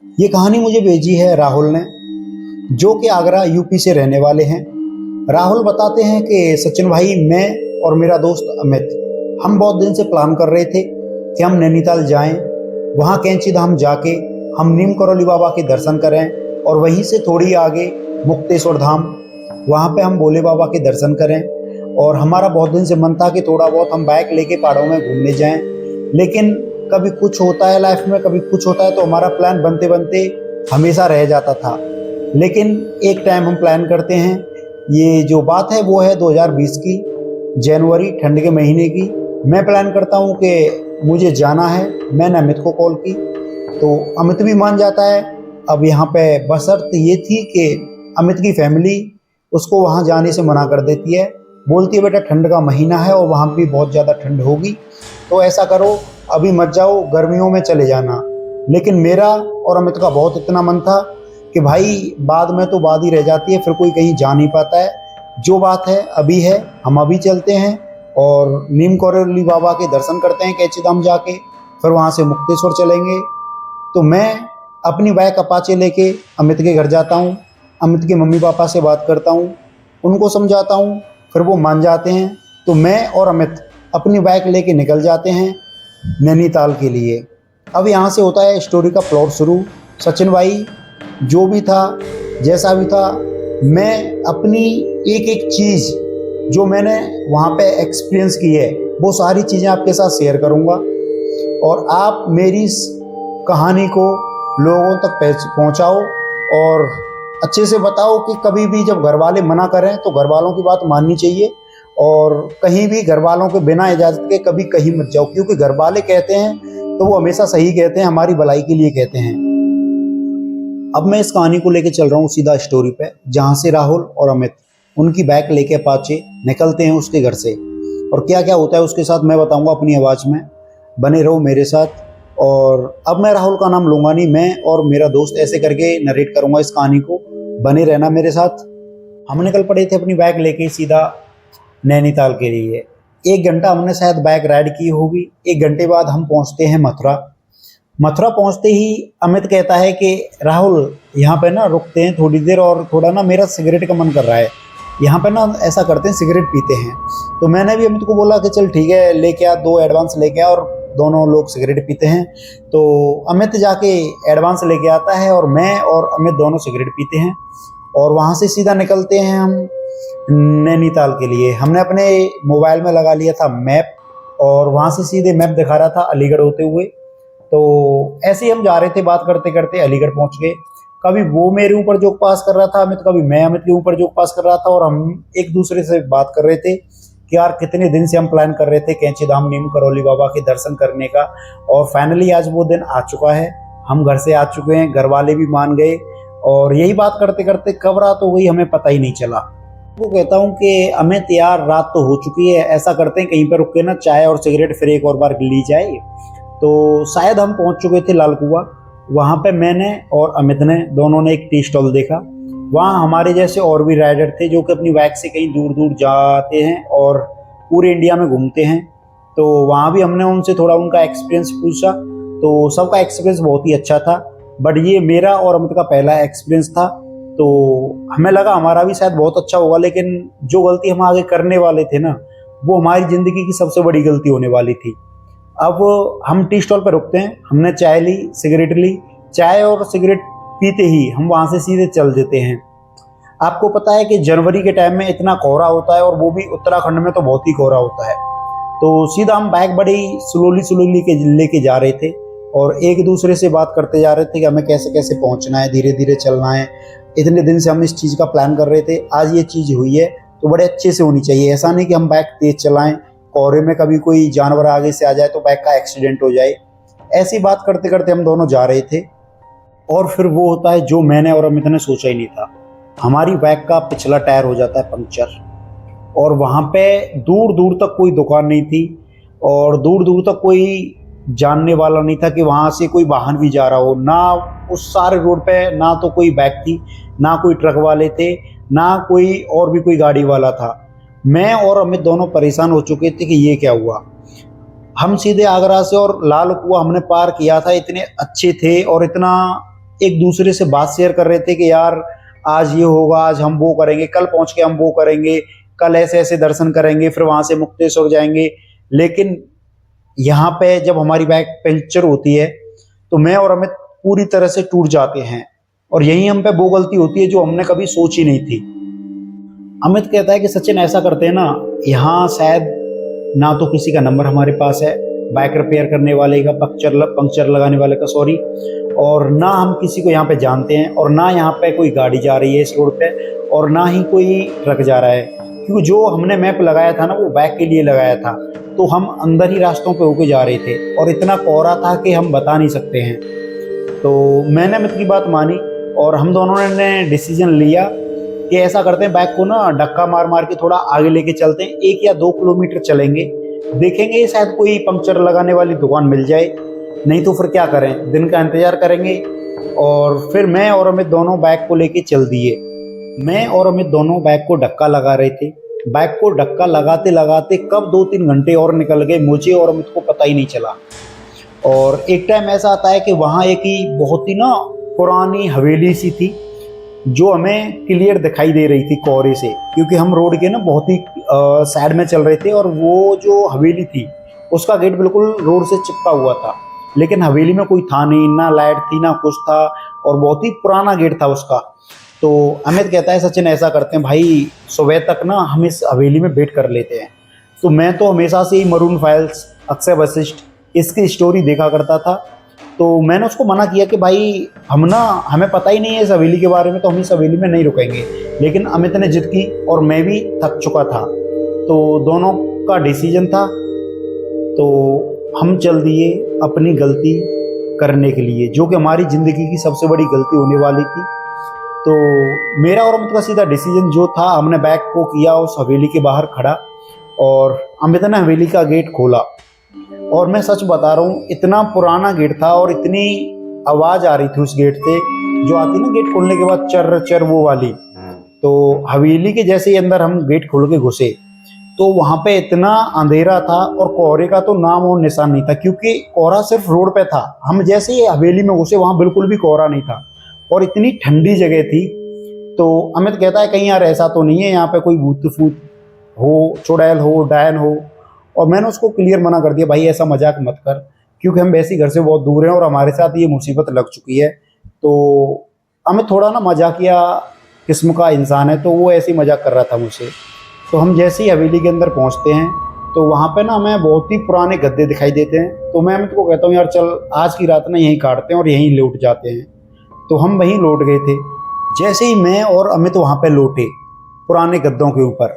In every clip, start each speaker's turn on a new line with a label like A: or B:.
A: ये कहानी मुझे भेजी है राहुल ने, जो कि आगरा यूपी से रहने वाले हैं। राहुल बताते हैं कि सचिन भाई, मैं और मेरा दोस्त अमित, हम बहुत दिन से प्लान कर रहे थे कि हम नैनीताल जाएं, वहाँ कैंची धाम जाके हम नीम करौली बाबा के दर्शन करें और वहीं से थोड़ी आगे मुक्तेश्वर धाम, वहाँ पे हम भोले बाबा के दर्शन करें। और हमारा बहुत दिन से मन था कि थोड़ा बहुत हम बाइक लेके पहाड़ों में घूमने जाएं, लेकिन कभी कुछ होता है लाइफ में, कभी कुछ होता है, तो हमारा प्लान बनते बनते हमेशा रह जाता था। लेकिन एक टाइम हम प्लान करते हैं, ये जो बात है वो है 2020 की जनवरी, ठंड के महीने की। मैं प्लान करता हूँ कि मुझे जाना है। मैंने अमित को कॉल की तो अमित भी मान जाता है। अब यहाँ पे बशर्त ये थी कि अमित की फैमिली उसको वहाँ जाने से मना कर देती है, बोलती है बेटा ठंड का महीना है और वहाँ भी बहुत ज़्यादा ठंड होगी, तो ऐसा करो अभी मत जाओ, गर्मियों में चले जाना। लेकिन मेरा और अमित का बहुत इतना मन था कि भाई बाद में तो बात ही रह जाती है, फिर कोई कहीं जा नहीं पाता है। जो बात है अभी है, हम अभी चलते हैं और नीम करौली बाबा के दर्शन करते हैं कैंची धाम जाके, फिर वहाँ से मुक्तेश्वर चलेंगे। तो मैं अपनी बाइक अपाचे लेके अमित के घर जाता हूँ, अमित के मम्मी पापा से बात करता हूँ, उनको समझाता हूँ, फिर वो मान जाते हैं। तो मैं और अमित अपनी बाइक लेके निकल जाते हैं नैनीताल के लिए। अब यहाँ से होता है स्टोरी का प्लॉट शुरू। सचिन भाई, जो भी था जैसा भी था, मैं अपनी एक एक चीज़ जो मैंने वहाँ पे एक्सपीरियंस की है वो सारी चीज़ें आपके साथ शेयर करूँगा, और आप मेरी इस कहानी को लोगों तक पहुँचाओ और अच्छे से बताओ कि कभी भी जब घर वाले मना करें तो घर वालों की बात माननी चाहिए, और कहीं भी घर वालों के बिना इजाज़त के कभी कहीं मत जाओ, क्योंकि घर वाले कहते हैं तो वो हमेशा सही कहते हैं, हमारी भलाई के लिए कहते हैं। अब मैं इस कहानी को लेके चल रहा हूँ सीधा स्टोरी पे, जहाँ से राहुल और अमित उनकी बाइक लेके अपाचे निकलते हैं उसके घर से, और क्या क्या होता है उसके साथ मैं बताऊँगा अपनी आवाज़ में। बने रहो मेरे साथ। और अब मैं राहुल का नाम लूँगा नहीं, मैं और मेरा दोस्त ऐसे करके नरेट करूँगा इस कहानी को। बने रहना मेरे साथ। हम निकल पड़े थे अपनी बाइक लेके सीधा नैनीताल के लिए। 1 घंटा हमने शायद बाइक राइड की होगी। 1 घंटे बाद हम पहुंचते हैं मथुरा। मथुरा पहुंचते ही अमित कहता है कि राहुल, यहाँ पे ना रुकते हैं थोड़ी देर, और थोड़ा ना मेरा सिगरेट का मन कर रहा है, यहाँ पे ना ऐसा करते हैं सिगरेट पीते हैं। तो मैंने भी अमित को बोला कि चल ठीक है, लेके आ, 2 एडवांस लेके आ और दोनों लोग सिगरेट पीते हैं। तो अमित जाके एडवांस लेके आता है और मैं और अमित दोनों सिगरेट पीते हैं, और वहाँ से सीधा निकलते हैं हम नैनीताल के लिए। हमने अपने मोबाइल में लगा लिया था मैप, और वहाँ से सीधे मैप दिखा रहा था अलीगढ़ होते हुए। तो ऐसे ही हम जा रहे थे, बात करते करते अलीगढ़ पहुँच गए। कभी वो मेरे ऊपर जोक पास कर रहा था अमित, कभी मैं अमित के ऊपर जोक पास कर रहा था, और हम एक दूसरे से बात कर रहे थे कि यार कितने दिन से हम प्लान कर रहे थे कैंची धाम नीम करौली बाबा के दर्शन करने का, और फाइनली आज वो दिन आ चुका है। हम घर से आ चुके हैं, घर वाले भी मान गए, और यही बात करते करते कब रात हो गई हमें पता ही नहीं चला। वो कहता हूँ कि अमित यार रात तो हो चुकी है, ऐसा करते हैं कहीं पर रुक के ना चाय और सिगरेट फिर एक और बार ली जाए। तो शायद हम पहुँच चुके थे लाल कुआं। वहाँ पे मैंने और अमित ने दोनों ने एक टी स्टॉल देखा। वहाँ हमारे जैसे और भी राइडर थे जो कि अपनी बाइक से कहीं दूर दूर जाते हैं और पूरे इंडिया में घूमते हैं। तो वहाँ भी हमने उनसे थोड़ा उनका एक्सपीरियंस पूछा, तो सबका एक्सपीरियंस बहुत ही अच्छा था। बट ये मेरा और अमित का पहला एक्सपीरियंस था, तो हमें लगा हमारा भी शायद बहुत अच्छा होगा, लेकिन जो गलती हम आगे करने वाले थे ना, वो हमारी ज़िंदगी की सबसे बड़ी गलती होने वाली थी। अब हम टी स्टॉल पर रुकते हैं, हमने चाय ली, सिगरेट ली। चाय और सिगरेट पीते ही हम वहाँ से सीधे चल देते हैं। आपको पता है कि जनवरी के टाइम में इतना कोहरा होता है, और वो भी उत्तराखंड में तो बहुत ही कोहरा होता है। तो सीधा हम बाइक बड़ी स्लोली लेके जा रहे थे, और एक दूसरे से बात करते जा रहे थे कि हमें कैसे कैसे पहुँचना है, धीरे धीरे चलना है। इतने दिन से हम इस चीज़ का प्लान कर रहे थे, आज ये चीज़ हुई है तो बड़े अच्छे से होनी चाहिए। ऐसा नहीं कि हम बाइक तेज़ चलाएं, कोहरे में कभी कोई जानवर आगे से आ जाए तो बाइक का एक्सीडेंट हो जाए। ऐसी बात करते करते हम दोनों जा रहे थे, और फिर वो होता है जो मैंने और अमित ने सोचा ही नहीं था। हमारी बाइक का पिछला टायर हो जाता है पंक्चर, और वहाँ पे दूर दूर तक कोई दुकान नहीं थी, और दूर दूर तक कोई जानने वाला नहीं था कि वहाँ से कोई वाहन भी जा रहा हो। ना उस सारे रोड पे ना तो कोई बाइक थी, ना कोई ट्रक वाले थे, ना कोई और भी कोई गाड़ी वाला था। मैं और अमित दोनों परेशान हो चुके थे कि ये क्या हुआ। हम सीधे आगरा से और लाल कुआं हमने पार किया था, इतने अच्छे थे और इतना एक दूसरे से बात शेयर कर रहे थे कि यार आज ये होगा, आज हम वो करेंगे, कल पहुंच के हम वो करेंगे, कल ऐसे ऐसे दर्शन करेंगे, फिर वहां से मुक्तेश्वर जाएंगे। लेकिन यहाँ पे जब हमारी बाइक पंचर होती है तो मैं और अमित पूरी तरह से टूट जाते हैं, और यही हम पे वो गलती होती है जो हमने कभी सोची नहीं थी। अमित कहता है कि सचिन ऐसा करते हैं ना, यहाँ शायद ना तो किसी का नंबर हमारे पास है बाइक रिपेयर करने वाले का, पंक्चर लगाने वाले का सॉरी, और ना हम किसी को यहाँ पे जानते हैं, और ना यहाँ पे कोई गाड़ी जा रही है इस रोड पे, और ना ही कोई ट्रक जा रहा है, क्योंकि जो हमने मैप लगाया था ना वो बाइक के लिए लगाया था। तो हम अंदर ही रास्तों पे होके जा रहे थे और इतना कोहरा था कि हम बता नहीं सकते हैं। तो मैंने अमित की बात मानी और हम दोनों ने डिसीजन लिया कि ऐसा करते हैं, बाइक को ना धक्का मार मार के थोड़ा आगे लेके चलते हैं, 1 या 2 किलोमीटर चलेंगे, देखेंगे शायद कोई पंक्चर लगाने वाली दुकान मिल जाए, नहीं तो फिर क्या करें, दिन का इंतजार करेंगे। और फिर मैं और अमित दोनों बाइक को लेके चल दिए। मैं और अमित दोनों बाइक को धक्का लगा रहे थे। बाइक को धक्का लगाते लगाते कब 2-3 घंटे और निकल गए मुझे और अमित को पता ही नहीं चला। और एक टाइम ऐसा आता है कि वहाँ एक ही बहुत ही ना पुरानी हवेली सी थी जो हमें क्लियर दिखाई दे रही थी कोहरे से, क्योंकि हम रोड के ना बहुत ही साइड में चल रहे थे, और वो जो हवेली थी उसका गेट बिल्कुल रोड से चिपका हुआ था, लेकिन हवेली में कोई था नहीं, ना लाइट थी ना कुछ था, और बहुत ही पुराना गेट था उसका। तो अमित कहता है सचिन ऐसा करते हैं भाई, सुबह तक ना हम इस हवेली में वेट कर लेते हैं। तो मैं तो हमेशा से ही मरून फाइल्स, अक्षय वशिष्ठ इसकी स्टोरी देखा करता था, तो मैंने उसको मना किया कि भाई हमें पता ही नहीं है इस हवेली के बारे में, तो हम इस हवेली में नहीं रुकेंगे। लेकिन अमित ने जिद की और मैं भी थक चुका था, तो दोनों का डिसीजन था, तो हम चल दिए अपनी गलती करने के लिए, जो कि हमारी ज़िंदगी की सबसे बड़ी गलती होने वाली थी। तो मेरा और अमित का सीधा डिसीजन जो था, हमने बाइक को किया उस हवेली के बाहर खड़ा, और अमित ने हवेली का गेट खोला। और मैं सच बता रहा हूँ, इतना पुराना गेट था और इतनी आवाज़ आ रही थी उस गेट से, जो आती ना गेट खोलने के बाद चर चर वो वाली। तो हवेली के जैसे ही अंदर हम गेट खोल के घुसे तो वहाँ पे इतना अंधेरा था और कोहरे का तो नाम और निशान नहीं था, क्योंकि कोहरा सिर्फ रोड पे था। हम जैसे ही हवेली में घुसे वहाँ बिल्कुल भी कोहरा नहीं था और इतनी ठंडी जगह थी। तो अमित कहता है कहीं यार ऐसा तो नहीं है यहाँ पे कोई भूत फूत हो, चुड़ैल हो, डायन हो। और मैंने उसको क्लियर मना कर दिया, भाई ऐसा मजाक मत कर, क्योंकि हम वैसे घर से बहुत दूर हैं और हमारे साथ ये मुसीबत लग चुकी है। तो अमित थोड़ा ना मजाकिया किस्म का इंसान है, तो वो ऐसे ही मजाक कर रहा था मुझसे। तो हम जैसे ही हवेली के अंदर पहुंचते हैं तो वहाँ पे ना हमें बहुत ही पुराने गद्दे दिखाई देते हैं। तो मैं अमित को कहता हूँ यार चल आज की रात ना यहीं काटते हैं और यहीं लौट जाते हैं। तो हम वहीं लौट गए थे। जैसे ही मैं और अमित वहाँ पे लौटे पुराने गद्दों के ऊपर,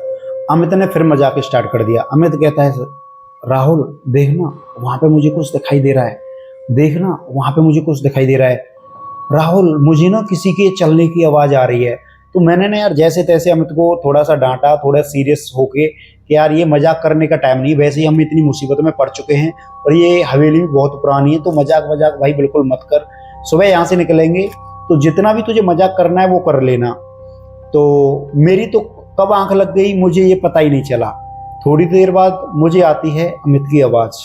A: अमित ने फिर मजाक स्टार्ट कर दिया। अमित कहता है राहुल देखना वहाँ पे मुझे कुछ दिखाई दे रहा है, देखना वहाँ पे मुझे कुछ दिखाई दे रहा है, राहुल मुझे ना किसी के चलने की आवाज़ आ रही है। तो मैंने ना यार जैसे तैसे अमित को थोड़ा सा डांटा, थोड़ा सीरियस होके कि यार ये मजाक करने का टाइम नहीं, वैसे ही हम इतनी मुसीबत में पड़ चुके हैं और ये हवेली भी बहुत पुरानी है, तो मजाक वजाक भाई बिल्कुल मत कर। सुबह यहाँ से निकलेंगे तो जितना भी तुझे मजाक करना है वो कर लेना। तो मेरी तो कब आंख लग गई मुझे ये पता ही नहीं चला। थोड़ी देर बाद मुझे आती है अमित की आवाज़।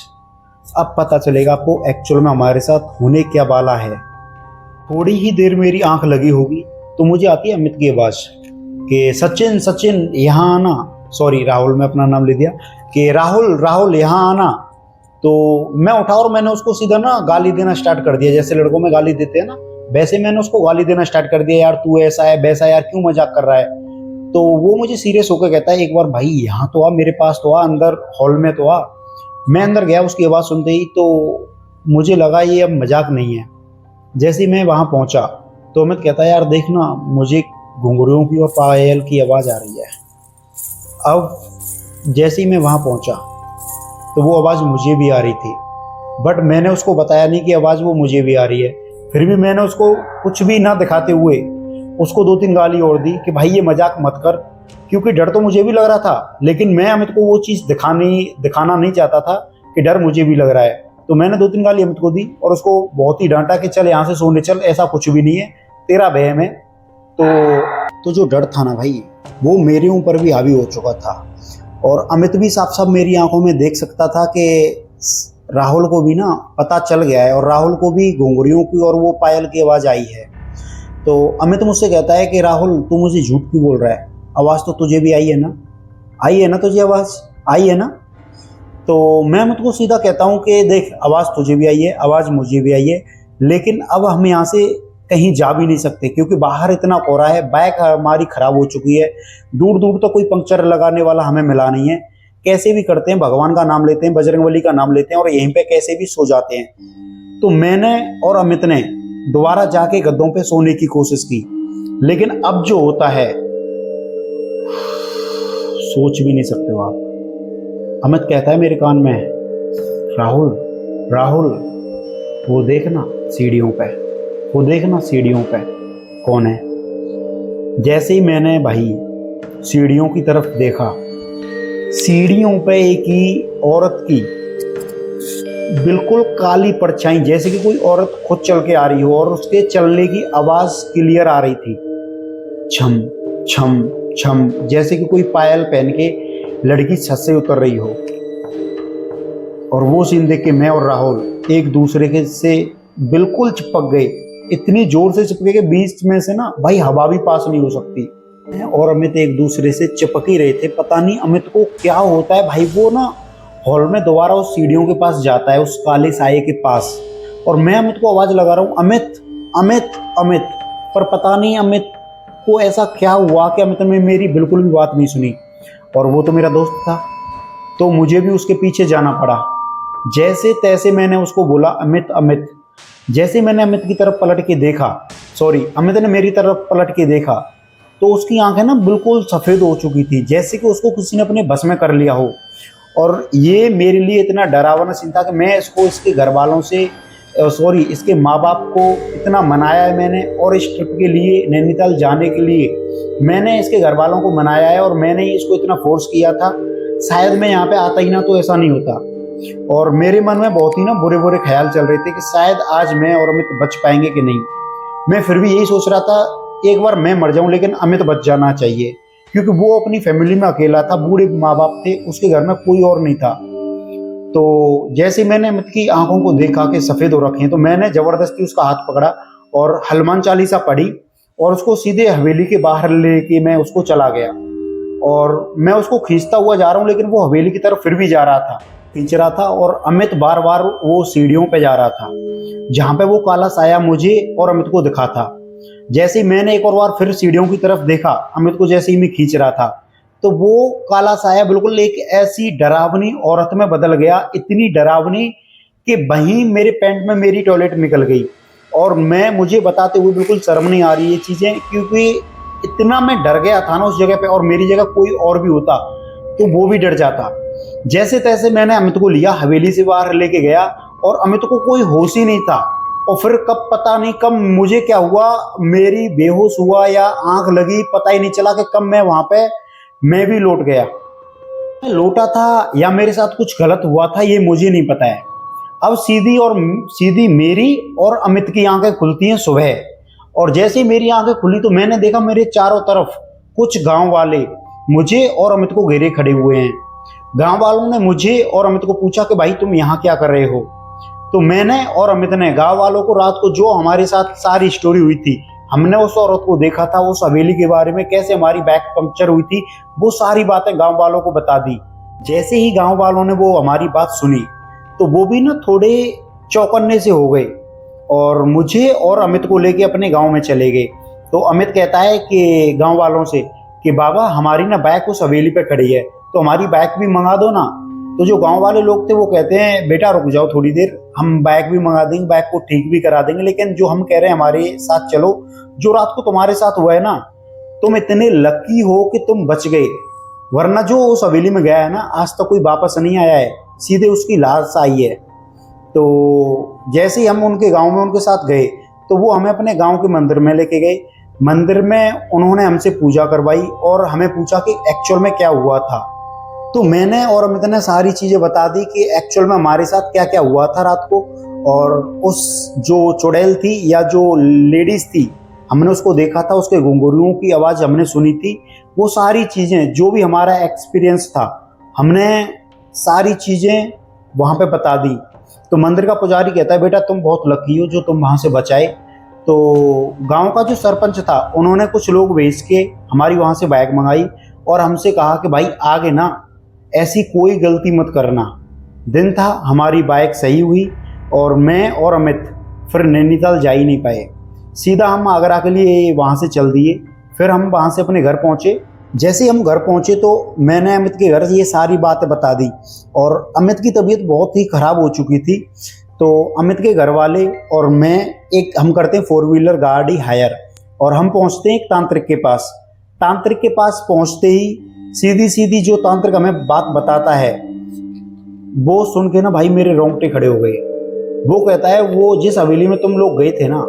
A: अब पता चलेगा आपको एक्चुअल में हमारे साथ होने क्या वाला है। थोड़ी ही देर मेरी आंख लगी होगी तो मुझे आती है अमित की आवाज़ कि सचिन सचिन यहाँ आना, सॉरी राहुल, मैं अपना नाम ले दिया, कि राहुल राहुल यहाँ आना। तो मैं उठा और मैंने उसको सीधा ना गाली देना स्टार्ट कर दिया, जैसे लड़कों में गाली देते हैं ना, वैसे मैंने उसको गाली देना स्टार्ट कर दिया, यार तू ऐसा है वैसा है, यार क्यों मजाक कर रहा है। तो वो मुझे सीरियस होकर कहता है एक बार भाई यहाँ तो आ, मेरे पास तो आ, अंदर हॉल में तो आ। मैं अंदर गया उसकी आवाज़ सुनते ही, तो मुझे लगा ये अब मजाक नहीं है। जैसे ही मैं वहाँ पहुँचा तो अमित कहता है यार देखना मुझे घुंघरुओं की और पायल की आवाज़ आ रही है। अब जैसे ही मैं वहाँ पहुँचा तो वो आवाज़ मुझे भी आ रही थी, बट मैंने उसको बताया नहीं कि आवाज़ वो मुझे भी आ रही है। फिर भी मैंने उसको कुछ भी ना दिखाते हुए उसको 2-3 गाली और दी कि भाई ये मजाक मत कर, क्योंकि डर तो मुझे भी लग रहा था, लेकिन मैं अमित को वो चीज़ दिखाना नहीं चाहता था कि डर मुझे भी लग रहा है। तो मैंने 2-3 गाली अमित को दी और उसको बहुत ही डांटा कि चल यहाँ से सोने चल, ऐसा कुछ भी नहीं है, तेरा वहम है। तो जो डर था ना भाई वो मेरे ऊपर भी हावी हो चुका था, और अमित भी साफ साफ मेरी आंखों में देख सकता था कि राहुल को भी ना पता चल गया है और राहुल को भी घुंघरियों की और वो पायल की आवाज़ आई है। तो अमित मुझसे कहता है कि राहुल तू मुझे झूठ क्यों बोल रहा है, आवाज़ तो तुझे भी आई है ना, आई है ना, तुझे आवाज़ आई है ना। तो मैं अमित को सीधा कहता हूँ कि देख आवाज़ तुझे भी आई है, आवाज़ मुझे भी आई है, लेकिन अब हम यहाँ से कहीं जा भी नहीं सकते क्योंकि बाहर इतना कोहरा है, बाइक हमारी ख़राब हो चुकी है, दूर दूर तक कोई पंक्चर लगाने वाला हमें मिला नहीं है। कैसे भी करते हैं, भगवान का नाम लेते हैं, बजरंगबली का नाम लेते हैं और यहीं पे कैसे भी सो जाते हैं। तो मैंने और अमित ने दोबारा जाके गद्दों पे सोने की कोशिश की, लेकिन अब जो होता है सोच भी नहीं सकते हो आप। अमित कहता है मेरे कान में, राहुल राहुल वो देखना सीढ़ियों पे, वो देखना सीढ़ियों पे कौन है। जैसे ही मैंने भाई सीढ़ियों की तरफ देखा, सीढ़ियों पे एक ही औरत की बिल्कुल काली परछाई, जैसे कि कोई औरत खुद चल के आ रही हो और उसके चलने की आवाज क्लियर आ रही थी, छम छम छम, जैसे कि कोई पायल पहन के लड़की छत से उतर रही हो। और वो सीन देख के मैं और राहुल एक दूसरे के से बिल्कुल चिपक गए, इतनी जोर से चिपके के बीच में से ना भाई हवा भी पास नहीं हो सकती। और अमित एक दूसरे से चिपक ही रहे थे। पता नहीं अमित को क्या होता है भाई, वो ना हॉल में दोबारा उस सीढ़ियों के पास जाता है, उस काले साये के पास, और मैं अमित को आवाज लगा रहा हूँ, अमित अमित अमित। पर पता नहीं अमित को ऐसा क्या हुआ कि अमित ने मेरी बिल्कुल भी बात नहीं सुनी। और वो तो मेरा दोस्त था, तो मुझे भी उसके पीछे जाना पड़ा। जैसे तैसे मैंने उसको बोला अमित अमित। जैसे मैंने अमित की तरफ पलट के देखा, सॉरी अमित ने मेरी तरफ पलट के देखा, तो उसकी आंखें ना बिल्कुल सफ़ेद हो चुकी थी, जैसे कि उसको किसी ने अपने बस में कर लिया हो। और ये मेरे लिए इतना डरावना सीन था कि मैं इसको इसके घर वालों से सॉरी इसके माँ बाप को इतना मनाया है मैंने, और इस ट्रिप के लिए नैनीताल जाने के लिए मैंने इसके घर वालों को मनाया है और मैंने ही इसको इतना फोर्स किया था। शायद मैं यहाँ पे आता ही ना तो ऐसा नहीं होता। और मेरे मन में बहुत ही ना बुरे बुरे ख्याल चल रहे थे कि शायद आज मैं और अमित बच पाएंगे कि नहीं। मैं फिर भी यही सोच रहा था एक बार मैं मर जाऊं लेकिन अमित बच जाना चाहिए, क्योंकि वो अपनी फैमिली में अकेला था, बूढ़े माँ बाप थे, उसके घर में कोई और नहीं था। तो जैसे मैंने अमित की आंखों को देखा कि सफ़ेद हो रखी हैं, तो मैंने ज़बरदस्ती उसका हाथ पकड़ा और हनुमान चालीसा पढ़ी और उसको सीधे हवेली के बाहर लेके मैं उसको चला गया। और मैं उसको खींचता हुआ जा रहा हूँ, लेकिन वो हवेली की तरफ फिर भी जा रहा था, खींच रहा था, और अमित बार बार वो सीढ़ियों पे जा रहा था जहाँ पे वो काला साया मुझे और अमित को दिखा था। जैसे ही मैंने एक और बार फिर सीढ़ियों की तरफ देखा, अमित को जैसे ही मैं खींच रहा था, तो वो काला साया बिल्कुल एक ऐसी डरावनी औरत में बदल गया, इतनी डरावनी कि वहीं मेरे पैंट में मेरी टॉयलेट निकल गई। और मुझे बताते हुए बिल्कुल शर्म नहीं आ रही ये चीज़ें, क्योंकि इतना मैं डर गया था ना उस जगह पे, और मेरी जगह कोई और भी होता तो वो भी डर जाता। जैसे तैसे मैंने अमित को लिया, हवेली से बाहर लेके गया, और अमित को कोई होश ही नहीं था। और फिर कब पता नहीं कब मुझे क्या हुआ, मेरी बेहोश हुआ या आंख लगी, पता ही नहीं चला कि कब मैं वहां पे मैं भी लौट गया। मैं लौटा था या मेरे साथ कुछ गलत हुआ था ये मुझे नहीं पता है। अब सीधी मेरी और अमित की आंखें खुलती हैं सुबह, और जैसे ही मेरी आंखें खुली तो मैंने देखा मेरे चारों तरफ कुछ गांव वाले मुझे और अमित को घेरे खड़े हुए हैं। गांव वालों ने मुझे और अमित को पूछा कि भाई तुम यहाँ क्या कर रहे हो। तो मैंने और अमित ने गांव वालों को रात को जो हमारे साथ सारी स्टोरी हुई थी, हमने उस औरत को देखा था, उस हवेली के बारे में, कैसे हमारी बाइक पंक्चर हुई थी, वो सारी बातें गांव वालों को बता दी। जैसे ही गांव वालों ने वो हमारी बात सुनी तो वो भी ना थोड़े चौकन्ने से हो गए और मुझे और अमित को लेके अपने गांव में चले गए। तो अमित कहता है कि गांव वालों से कि बाबा हमारी ना बाइक उस हवेली पे खड़ी है, तो हमारी बाइक भी मंगा दो ना। तो जो गांव वाले लोग थे वो कहते हैं बेटा रुक जाओ थोड़ी देर, हम बाइक भी मंगा देंगे, बाइक को ठीक भी करा देंगे, लेकिन जो हम कह रहे हैं हमारे साथ चलो, जो रात को तुम्हारे साथ हुआ है ना, तुम इतने लकी हो कि तुम बच गए, वरना जो उस हवेली में गया है ना आज तक कोई वापस नहीं आया है, सीधे उसकी लाश आई है। तो जैसे ही हम उनके गांव में उनके साथ गए तो वो हमें अपने गांव के मंदिर में लेके गए। मंदिर में उन्होंने हमसे पूजा करवाई और हमें पूछा कि एक्चुअल में क्या हुआ था। तो मैंने और अमित ने सारी चीज़ें बता दी कि एक्चुअल में हमारे साथ क्या क्या हुआ था रात को, और उस जो चुड़ैल थी या जो लेडीज़ थी हमने उसको देखा था, उसके घुंघरूओं की आवाज़ हमने सुनी थी, वो सारी चीज़ें जो भी हमारा एक्सपीरियंस था हमने सारी चीज़ें वहाँ पे बता दी। तो मंदिर का पुजारी कहता है बेटा तुम बहुत लकी हो जो तुम वहाँ से बचाए। तो गांव का जो सरपंच था उन्होंने कुछ लोग भेज के हमारी वहाँ से बाइक मंगाई और हमसे कहा कि भाई आगे ना ऐसी कोई गलती मत करना। दिन था, हमारी बाइक सही हुई और मैं और अमित फिर नैनीताल जा ही नहीं पाए। सीधा हम आगरा के लिए वहाँ से चल दिए। फिर हम वहाँ से अपने घर पहुँचे। जैसे हम घर पहुँचे तो मैंने अमित के घर से ये सारी बातें बता दी और अमित की तबीयत बहुत ही ख़राब हो चुकी थी। तो अमित के घर वाले और मैं हम करते हैं 4 व्हीलर गाड़ी हायर और हम पहुँचते हैं एक तांत्रिक के पास। तांत्रिक के पास पहुँचते ही सीधी सीधी जो तांत्रिक हमें बात बताता है वो सुन के ना भाई मेरे रोंगटे खड़े हो गए। वो कहता है वो जिस हवेली में तुम लोग गए थे ना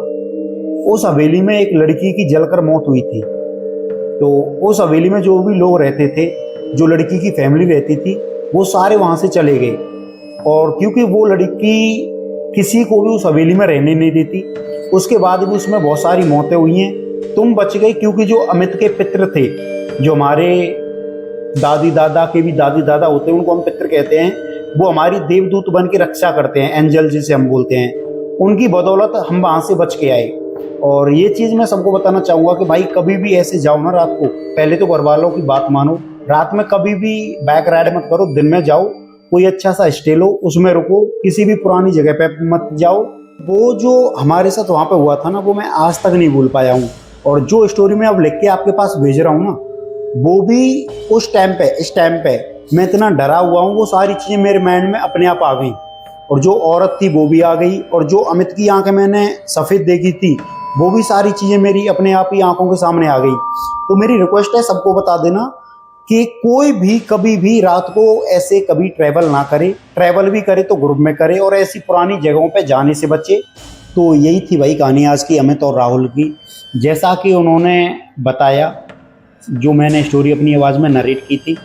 A: उस हवेली में एक लड़की की जलकर मौत हुई थी। तो उस हवेली में जो भी लोग रहते थे, जो लड़की की फैमिली रहती थी, वो सारे वहाँ से चले गए। और क्योंकि वो लड़की किसी को भी उस हवेली में रहने नहीं देती, उसके बाद भी उसमें बहुत सारी मौतें हुई हैं। तुम बच गई क्योंकि जो अमित के पितृ थे, जो हमारे दादी दादा के भी दादी दादा होते हैं, उनको हम पितृ कहते हैं, वो हमारी देवदूत बन के रक्षा करते हैं, एंजल जिसे हम बोलते हैं। उनकी बदौलत हम वहाँ से बच के आए। और ये चीज़ मैं सबको बताना चाहूँगा कि भाई कभी भी ऐसे जाओ ना रात को, पहले तो घर वालों की बात मानो, रात में कभी भी बाइक राइड मत करो, दिन में जाओ, कोई अच्छा सा स्टे लो, उसमें रुको, किसी भी पुरानी जगह पे मत जाओ। वो जो हमारे साथ वहाँ पे हुआ था ना वो मैं आज तक नहीं भूल पाया हूँ। और जो स्टोरी मैं अब लिख के आपके पास भेज रहा हूँ ना वो भी उस टाइम पे, इस टाइम पे मैं इतना डरा हुआ हूँ, वो सारी चीज़ें मेरे माइंड में अपने आप आ गई। और जो औरत थी वो भी आ गई, और जो अमित की आंखें मैंने सफ़ेद देखी थी वो भी सारी चीज़ें मेरी अपने आप ही आंखों के सामने आ गई। तो मेरी रिक्वेस्ट है सबको बता देना कि कोई भी कभी भी रात को ऐसे कभी ट्रैवल ना करे, ट्रैवल भी करे तो ग्रुप में करे और ऐसी पुरानी जगहों पे जाने से बचे। तो यही थी भाई कहानी आज की अमित और राहुल की। जैसा कि उन्होंने बताया, जो मैंने स्टोरी अपनी आवाज़ में नरेट की थी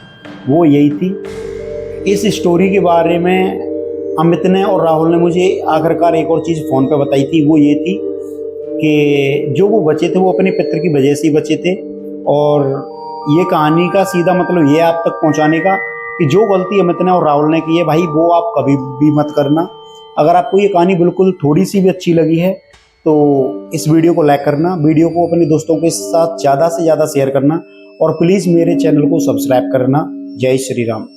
A: वो यही थी। इस स्टोरी के बारे में अमित ने और राहुल ने मुझे आखिरकार एक और चीज़ फ़ोन पे बताई थी, वो ये थी कि जो वो बचे थे वो अपने पितर की वजह से ही बचे थे। और ये कहानी का सीधा मतलब ये आप तक पहुंचाने का कि जो गलती अमित ने और राहुल ने की है भाई वो आप कभी भी मत करना। अगर आपको ये कहानी बिल्कुल थोड़ी सी भी अच्छी लगी है तो इस वीडियो को लाइक करना, वीडियो को अपने दोस्तों के साथ ज़्यादा से ज़्यादा शेयर करना और प्लीज़ मेरे चैनल को सब्सक्राइब करना। जय श्री राम।